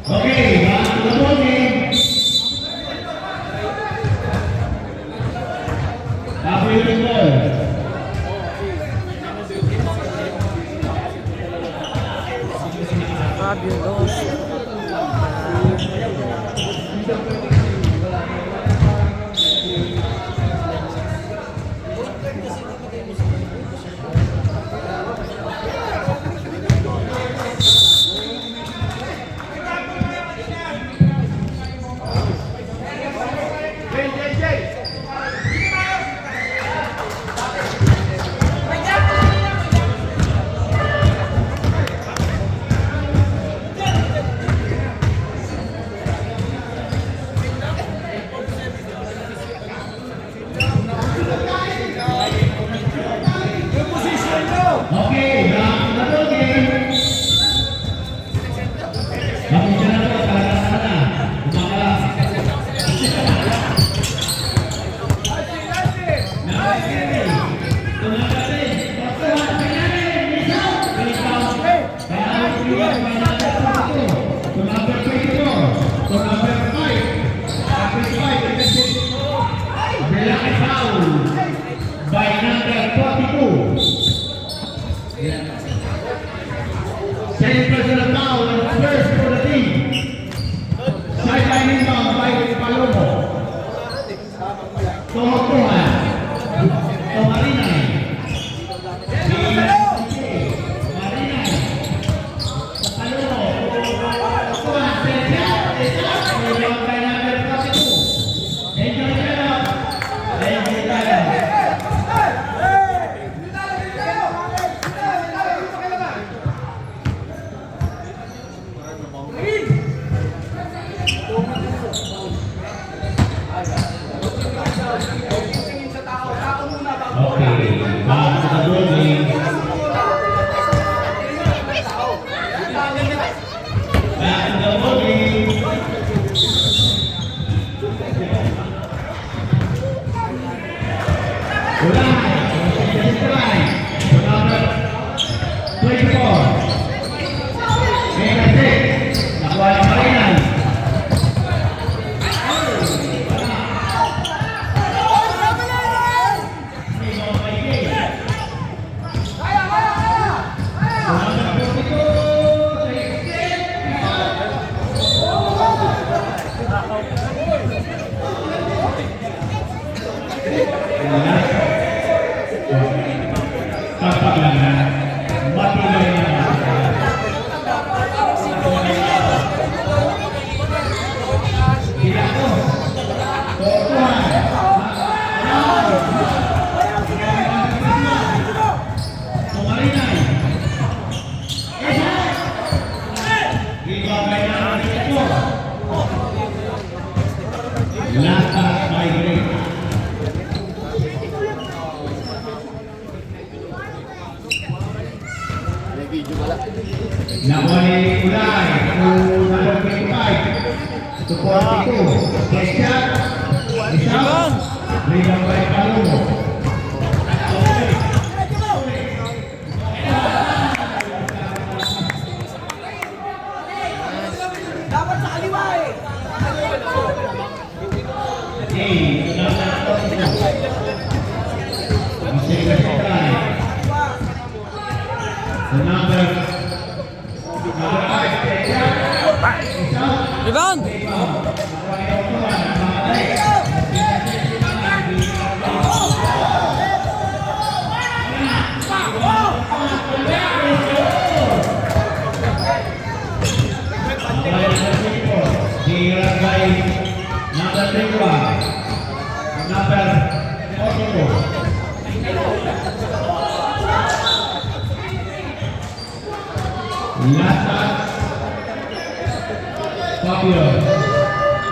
Okay, back to the ball game. Happy with the ball. Fabulous. Okay, back to the ball game. Bakit siya na po, sana. Umakala. By number 42. Second personal foul and first for the team. Sideline inbound by Palomo. Tomarinay. Marinay. Nawali Kulay to number 25 to 42. First shot. Isang. Rebound by Palomo. Dapat sa kaliwa eh. Okay, number 42. Ang second try. The number Rebound! Fabio.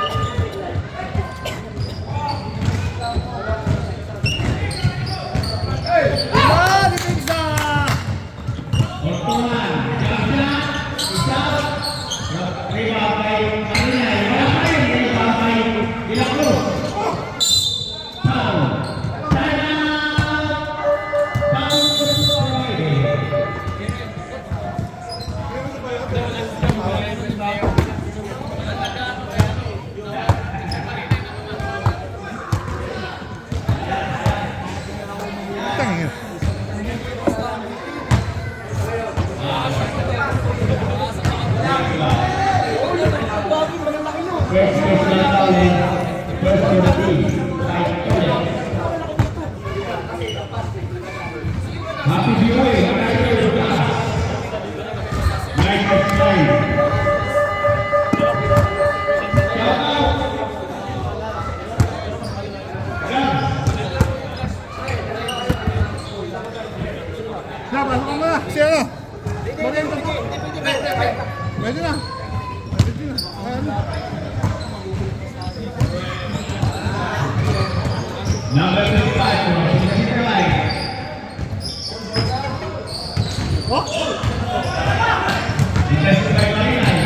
Number 25, crossing the center line. Contested by Marinay.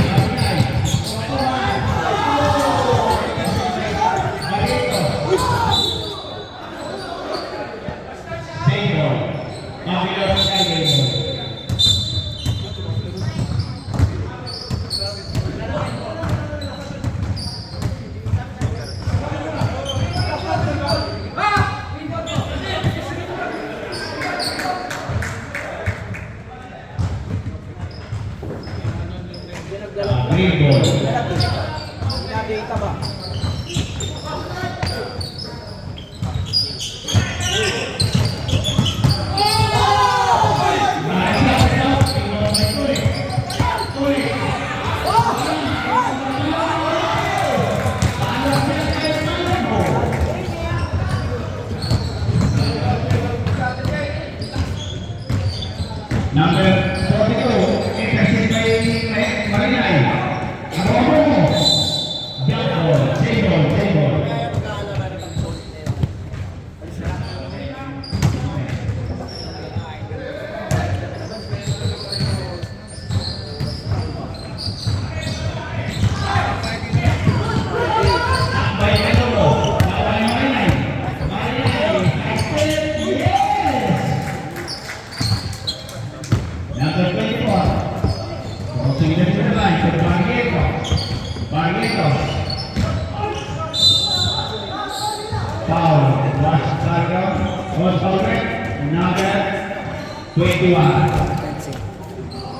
Single. Mabilang Single. Green ball. Nakita ba? Number 42, interested by Marinay. Aromo. Jump ball, single. By Aromo. By Marinay. Number 24. Crossing the center line to Barrientos. Foul. Was foul red. Number 21.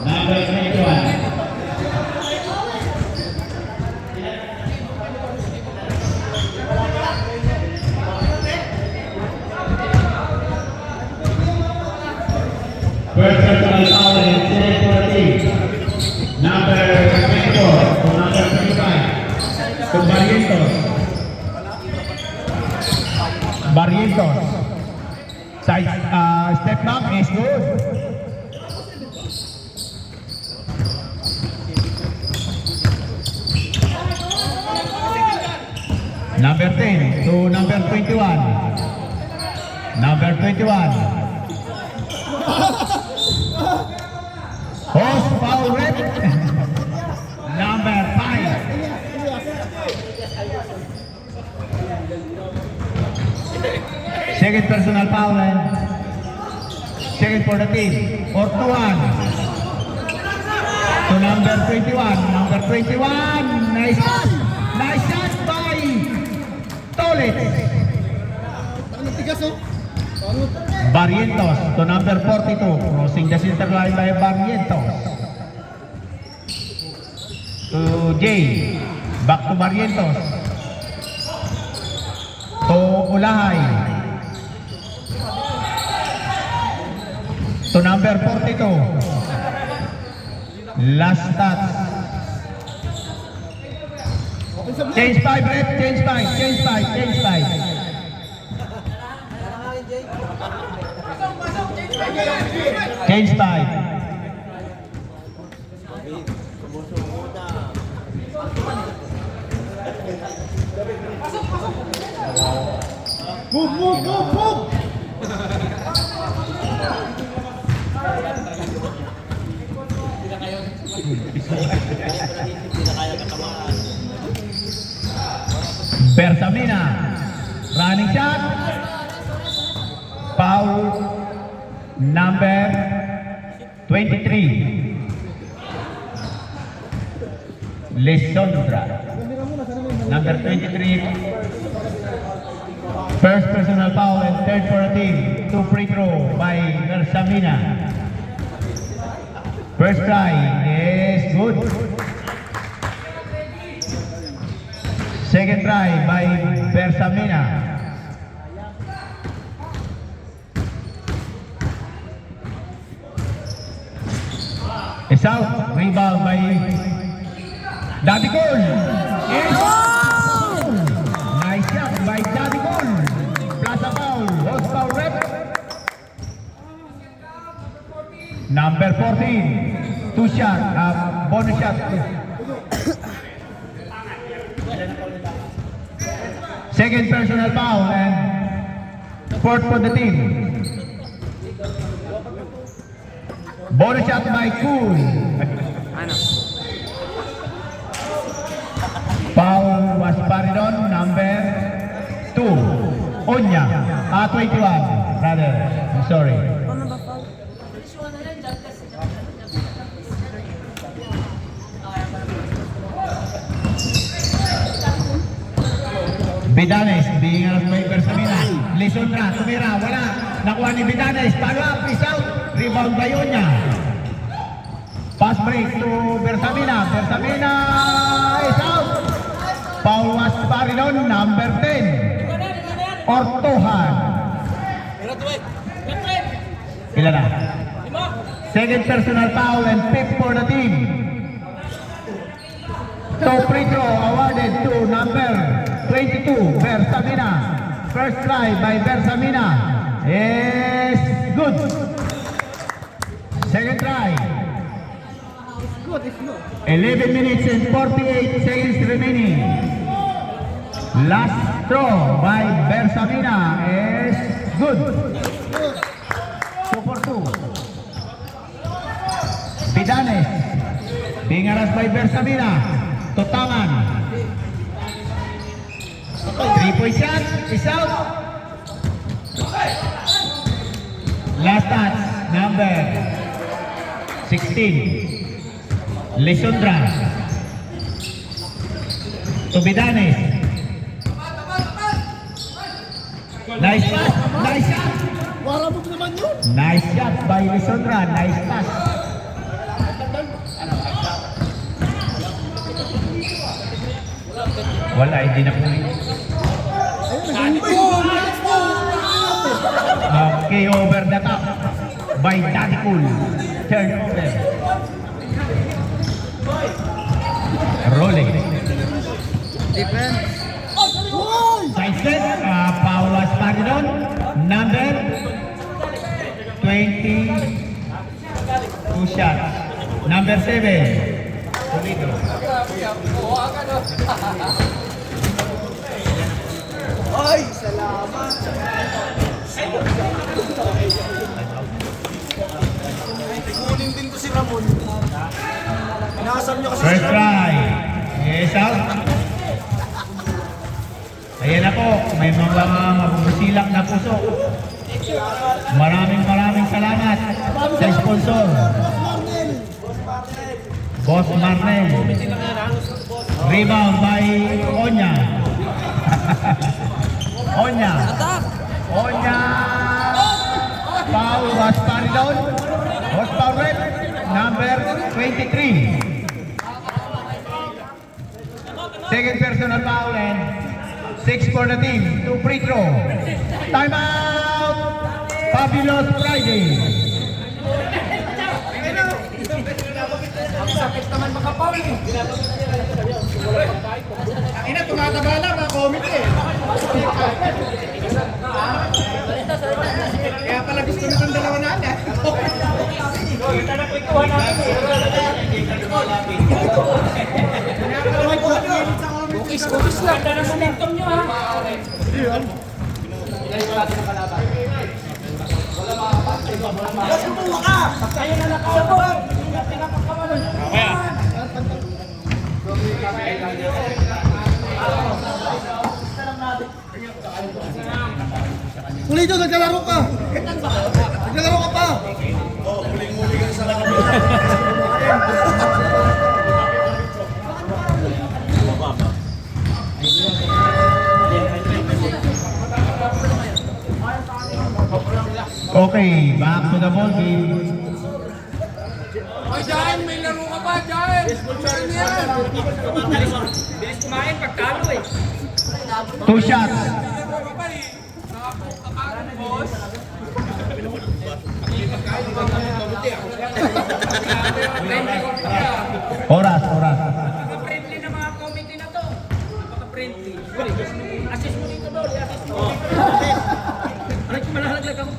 Number 21. First personal foul and second for the team. Number 24 to number 25. To Barrientos. Side step back is good. Number 10 to number 21. Number 21. Host foul red. Number 5. Second personal foul and second for the team. 4-1. To number 21. Number 21. Nice shot. Nice shot by Tolit. Barrientos to number 42. Crossing the center line by Barrientos. To Jay. Back to Barrientos. To Ulahay. To number 42. Last touch. Change 5, rep. Change 5. Change 5. Change 5. Change 5. Move! Bersamina. Running shot. Foul number 23. Lesondra. Number 23. First personal foul and third for a team. 2 free throw by Bersamina. First try is good. Second try by Bersamina. It's out. Rebound by Daddy Cole. Nice shot by Daddy Cole. Plus a foul. Host foul rep. Number 14. 2 shot. Bonus shot. Second personal foul and sport for the team. Bonus shot by Cool. Ano? Foul was Paridon, number 2. Onya. 21, rather. I'm sorry. Ano ba pa? Bidanes, being alas by Bersamina. Lisondra, tumira, wala. Nakuha ni Bidanes, follow up, is out. Rebound by Onya. Pass break to Bersamina. Bersamina is out. Foul was Paridon, number 10. Ortohan. Ilan na? Second personal foul and fifth for the team. Top free throw awarded to number 22, Bersamina. First try by Bersamina is good. Second try. Good, it's good. 11 minutes and 48 seconds remaining. Last throw by Bersamina is good. 2 for 2. Bidanes. Being harassed by Bersamina. Totaman. 3-point shot is out. Last touch, number 16. Lisondra. To Bidanes. Nice pass. Nice shot. Wala mo naman yun. Nice shot by Lisondra. Nice pass. Wala, hindi na po. Okay, over the top by Daddy Cool. Turnover. Rolling. Defense. Side set, foul was Paridon, number 22 shots. Number 7. Toledo. Ay, salamat. Kunin din ko si Ramon. Pinasam niyo kasi si First Ramon. try. Yes, out. Ayan na po, may mga mabubusilak na puso. Maraming salamat sa sponsor. Boss Marnel. Rebound by Onya. Onya. Onya. Foul was Paridon. Horsepower rep number 23. Second personal foul and 6 for the team. 2 free throw. Time out. Fabulous Friday. Sakit naman makapaul eh. Ina, tumataba lang mga comment eh. Kaya pala gusto nitong dalawa natin. Cookies lang. Ganda ng momentum nyo ha. Sumuha ka! Kayo na nakasabot! Kulito, nagkalaro ka! Nagkalaro ka pa! Muling-muli ka sa lakabit. Okay, back to the ball game. Ay, Jael, may laro ka pa, Jael. Saan yan? Bilis kumain pagkalo eh. 2 shots. Oras. Napaka-friendly na mga committee na to. Napaka-friendly. Assist mo dito, Dol. Assist mo. Aray ko, malalaglag ako.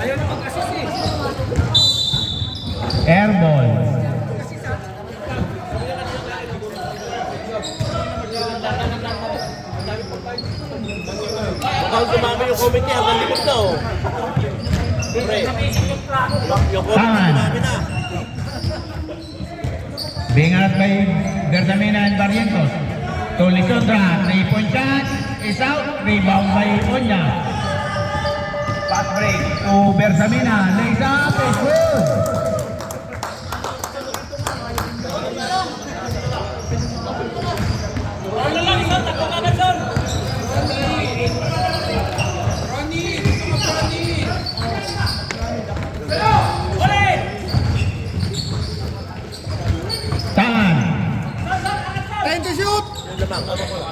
Ayaw na mag-assist eh. Airball. Habang dumami yung committee, hanggang likod na oh. Pre, yung committee dumami na. Being out by Bertamina and Barrientos. To Lisondra, 3-point shot, is out, rebound by Onya. Fast break to Bertamina, lays up, is good. Tangan. Time to shoot!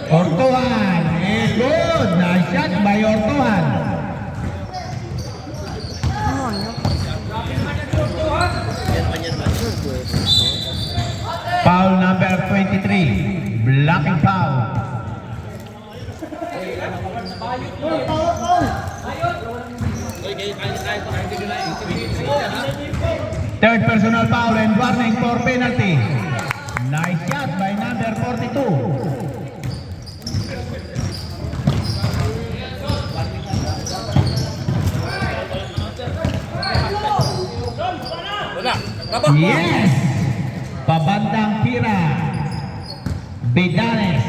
Ortuhan is good. Nice shot by Ortuhan. Foul number 23. Blocking foul. Third personal foul and warning for penalty. Nice shot by number 42. Yes! Pabandang tira. Bidanes.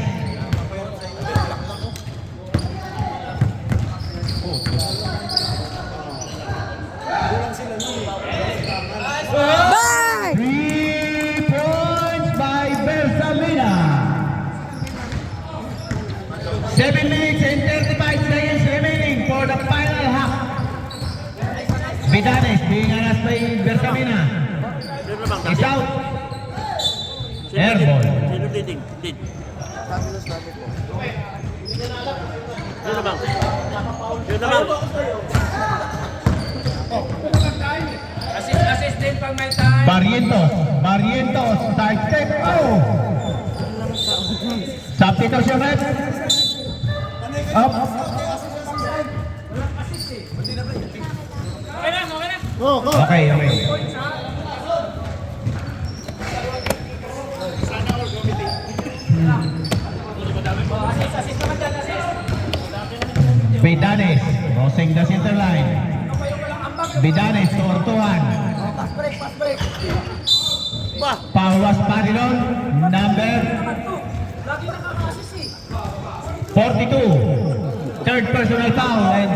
Bye! 3 points by Bersamina. 7 minutes and 35 seconds remaining for the final half. Bidanes being harassed by Bersamina. Is out. Airball. Sino leading? Lead. Sino bang? Sino bang? Assist din pag may time. Barrientos, side step. Oh! Substitution rep. Up. Okay na, okay na. Go, go! Okay. Assist naman dyan, assist. Bidanes, crossing the center line. Bidanes to Ortuhan. Fast break, fast break! Bah! Pauwas Parilon, number Lagi nakaka-assist eh. 42. Third personal foul and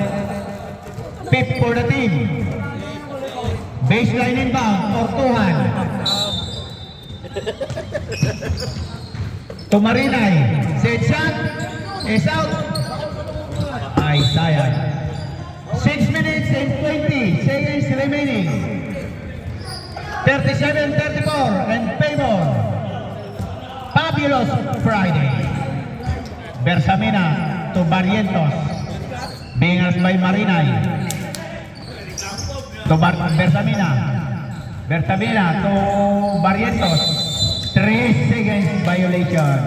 fifth for the team. Baseline inbound, Ortuhan. To Marinay. Set shot is out. Ay, sayang. 6 minutes and 20 seconds remaining. 37-34 and favor. Fabulous Friday. Bersamina to Barrientos. Being asked by Marinay. To Bersamina. Bersamina to Barrientos. 3 seconds violation.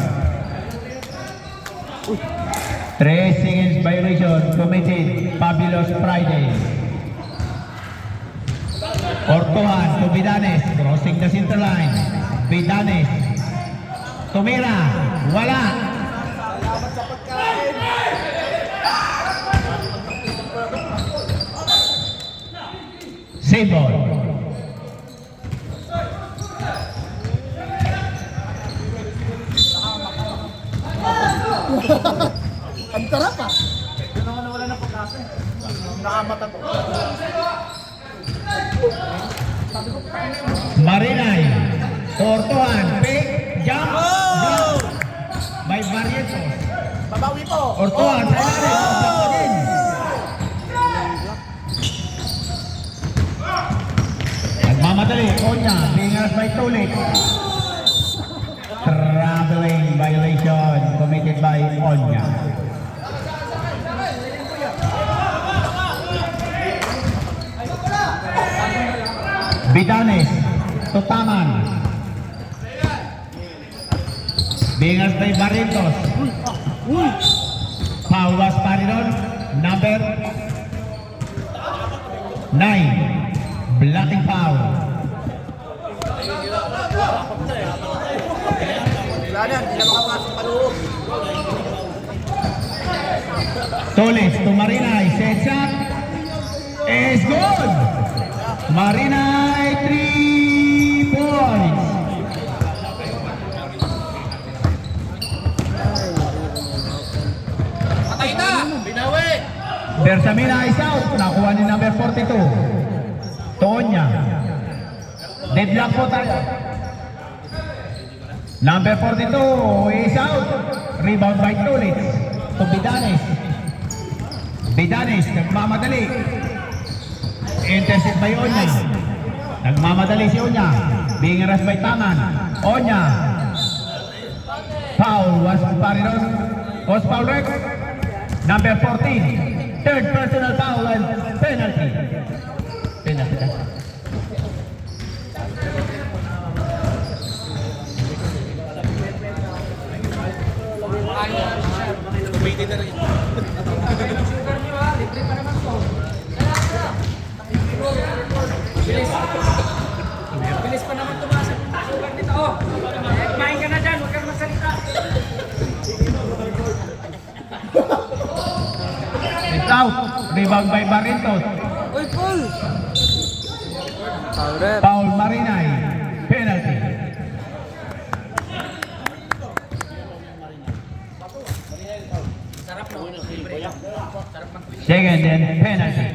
3 seconds violation committed. Fabulous Friday. Ortuhan to Bidanes. Crossing the center line. Bidanes. Tumira. Wala. Save ball. Ang tarap ah! Yun naman nawala ng pagkasa eh. Nakamata po. Marinay. Ortuhan. Pick. Jump. Jump. By Barrientos. Babawi po! Ortuhan. Sa ilalim. Jump again. Nagmamadali. Onya. Being asked by Tulik. Traveling violation committed by Onya. Bidanes to Taman. Being asked by Barrientos. Pauwas Parilon, number 9. Blocking foul. Wala na, hindi na makapasok pa loob. Tulis to Marinay. Set shot. Is good. Marinay 3 points. Patay na! Binawi! Bersamina is out. Nakuha ni number 42. Tonya. Deadlock po tayo. Number 42 is out. Rebound by Tulis. To Bidanes. Bidanes, nagmamadali. Intercept by Onya. Nagmamadali si Onya. Being harassed by Taman. Onya. Foul was Parinos. Was foul rec. Number 14. Third personal foul and penalty. Penalty. Tumitin na rin. Libre pa naman to. Bilis. Bilis pa naman tumaas ang sugar nito. Oh, kumain ka na dyan. Huwag kang magsalita. It's out. Rebound by Barrientos. Uy, Paul! Foul Marinay. Penalty. Sarap no? Libre. Sarap magkwentuhan. Second and penalty.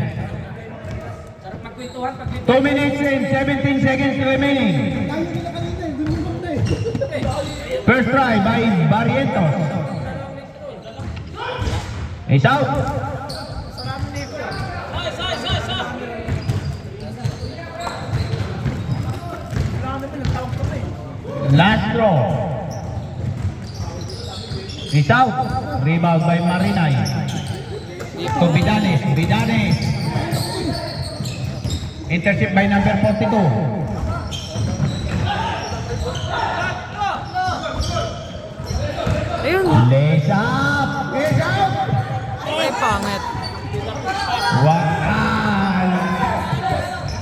Sarap magkwentuhan. 2 minutes and 17 seconds remaining. First try by Barrientos. It's out. Last throw. It's out. Rebound by Marinay. To Bidanes. Bidanes. Intercept by number 42. Ayun. Lays up. Lays up. Ay, pangit. Wakal.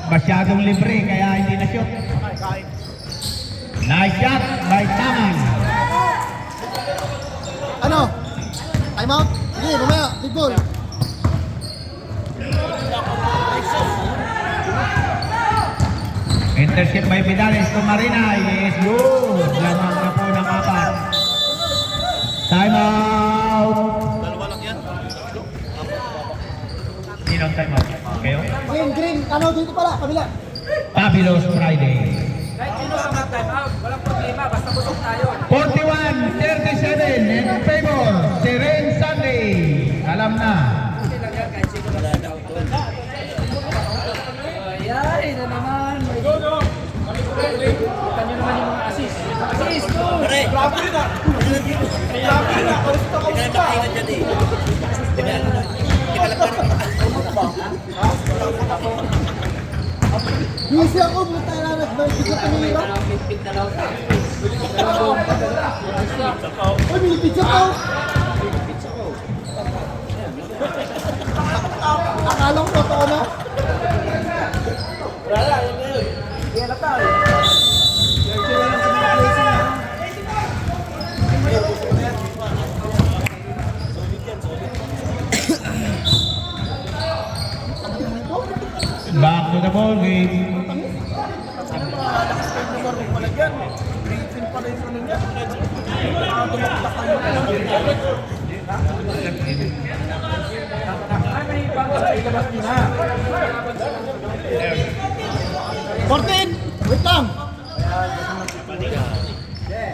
Masyadong libre kaya hindi na shoot. Nice shot by Taman. Ano? Time out? Sige, mamaya. Big goal. Intercept by Vidales to Marinay. Yes, good. Lamang na po ng apat. Time out. Dalawa lang yan. Sinong time out? Kayo? Green. Ano dito pala? Kabila. Fabulous Friday. Kahit sino sa mga time out, walang problema. Basta busog tayo. 41-37 in favor. Seren Sunday. Alam na. Hindi lang yan kahit sino na time out. Ay, na naman. Kita nyo naman yung mga assist. Assist, go! Grabe na. Grabe na. Kamusta, kamusta? Busy ako. Buta na nagbalik ko tumira. Uy, may pizza ko. Akala ko totoo na. Back to the ball game. Ay, may bago sa ilabas nyo na. 14. Wait lang.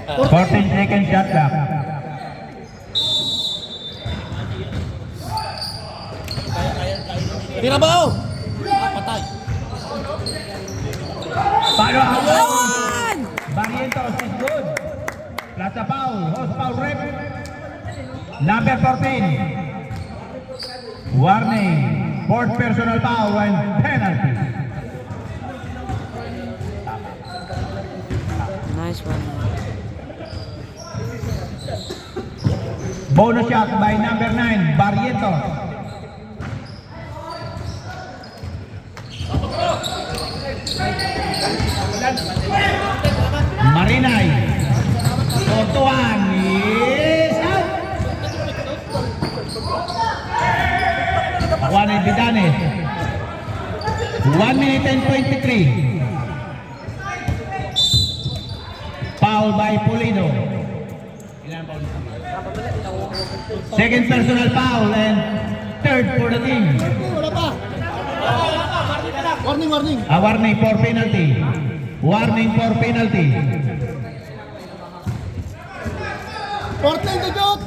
14 seconds shot clock. Tirabaho. Patay. Follow up. Awan! Barrientos is good. Plus a foul. Host foul rep. Number 14. Warning. Fourth personal foul and penalty. Nice one. Bonus shot by number 9. Barrientos. Marinay. Totoan is out. Nakuha ni Bidanes. 1 minute and 23. Foul by Pulido. Second personal foul and third for the team. Wala pa. Warning, warning. A warning for penalty. Warning for penalty. Portland to joke.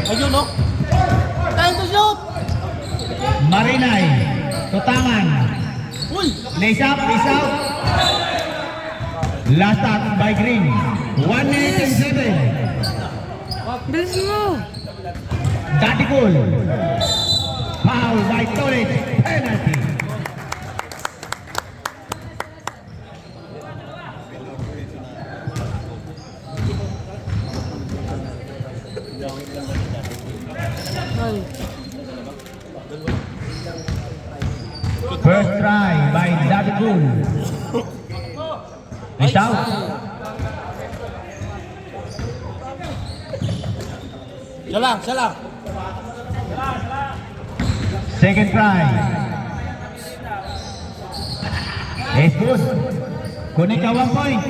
Ayun, no? Time to shoot. Marinay. Tutangan. Uy. Lace up, lace out. Last up by Green. 1 minute and 7. Bilis mo! Daddy Cool. Foul by Torres. Penalty. Ay. First try by Daddy Cool. Lace out. Siya lang. Second try. It's good. Connect a 1 point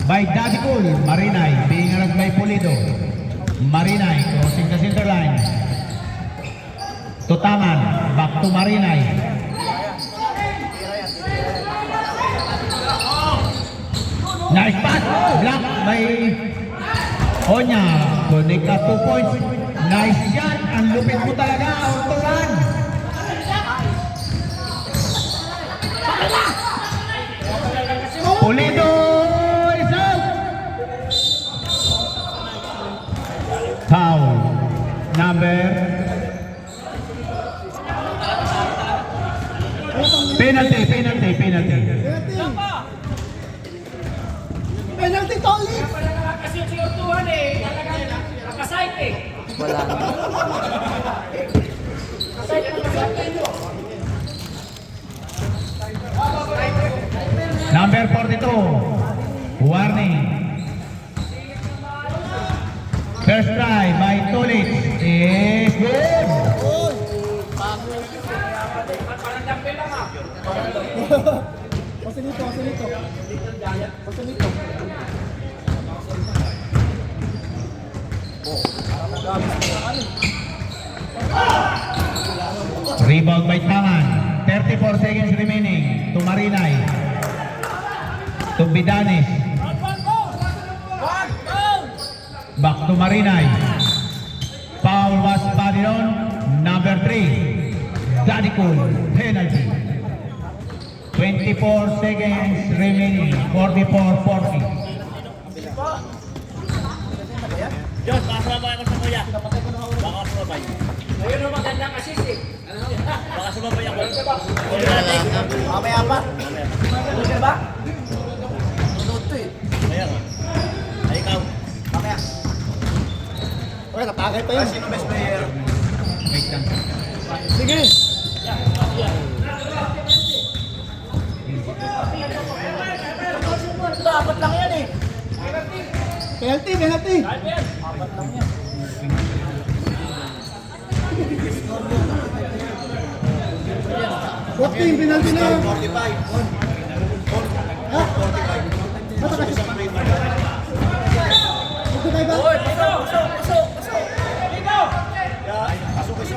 by Daddy Cool. Marinay being around by Pulido. Marinay crossing the center line. Tutangan. Back to Marinay. Nice pass. Block by Onya. Connect a 2 points. Nice shot. Ang lupit mo talaga. Ortolan. Pulido is out. Foul. Number. Penalty. Penalty to ulit. Kasi yung sigurtuhan eh, nakasite eh. Wala na. Number 42. Warning. First try by Tulic is good. Parang dumbbell lang ah. Pasinito. Rebound by Tangan. 34 seconds remaining to Marinay. To Bidanes. Back to Marinay. Foul was batted on. Number 3. Daddy Cool. Penalty. 24 seconds remaining. 44-40. Diyos, baka sumabay ako sa kuya. Baka sumabay. Ayun ang magandang assist eh. Baka sumabay ako. Mamaya pa. Ano ba? Kaya nga. Ay, ikaw. Mamaya. Uy, natagay pa yun. Sino best player? Wait lang. Sige. Dapat lang yan eh. Penalty. Penalty na. 45. Ha? 45. Basta kasi. Ito tayo ba? Uy, pasok.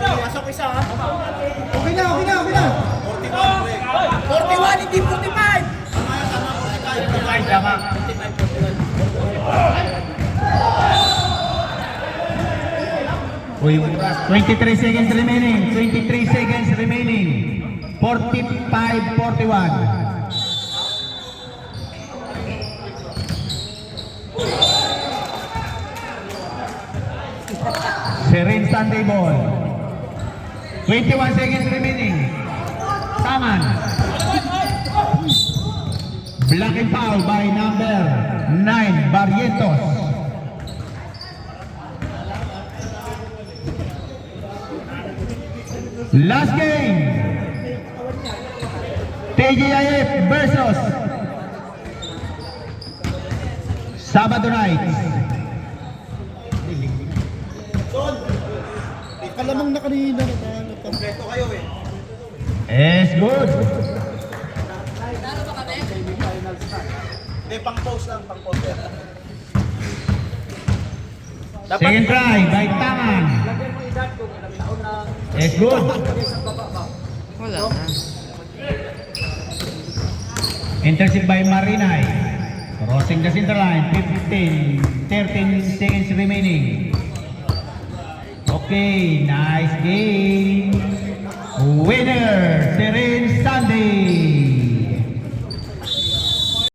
Pasok isa ha? Okay na. 41, hindi 45. Uy, 23 seconds remaining. 23 seconds remaining. 45-41. Serene Sunday ball. 21 seconds remaining. Taman. Black and foul by number 9, Barrientos. Last game. TGIF versus Sabado night. Kalamang na kanina. Kompleto kayo eh. Is good. Hindi, pang-post lang, pang-post. Second try, by tangan. Lagyan mo edad kung ilang taon na Is good. sa baba ba? Wala na. Intercept by Marinay. Crossing the center line. 13 seconds remaining. Okay, nice game. Winner, Terence Sandy.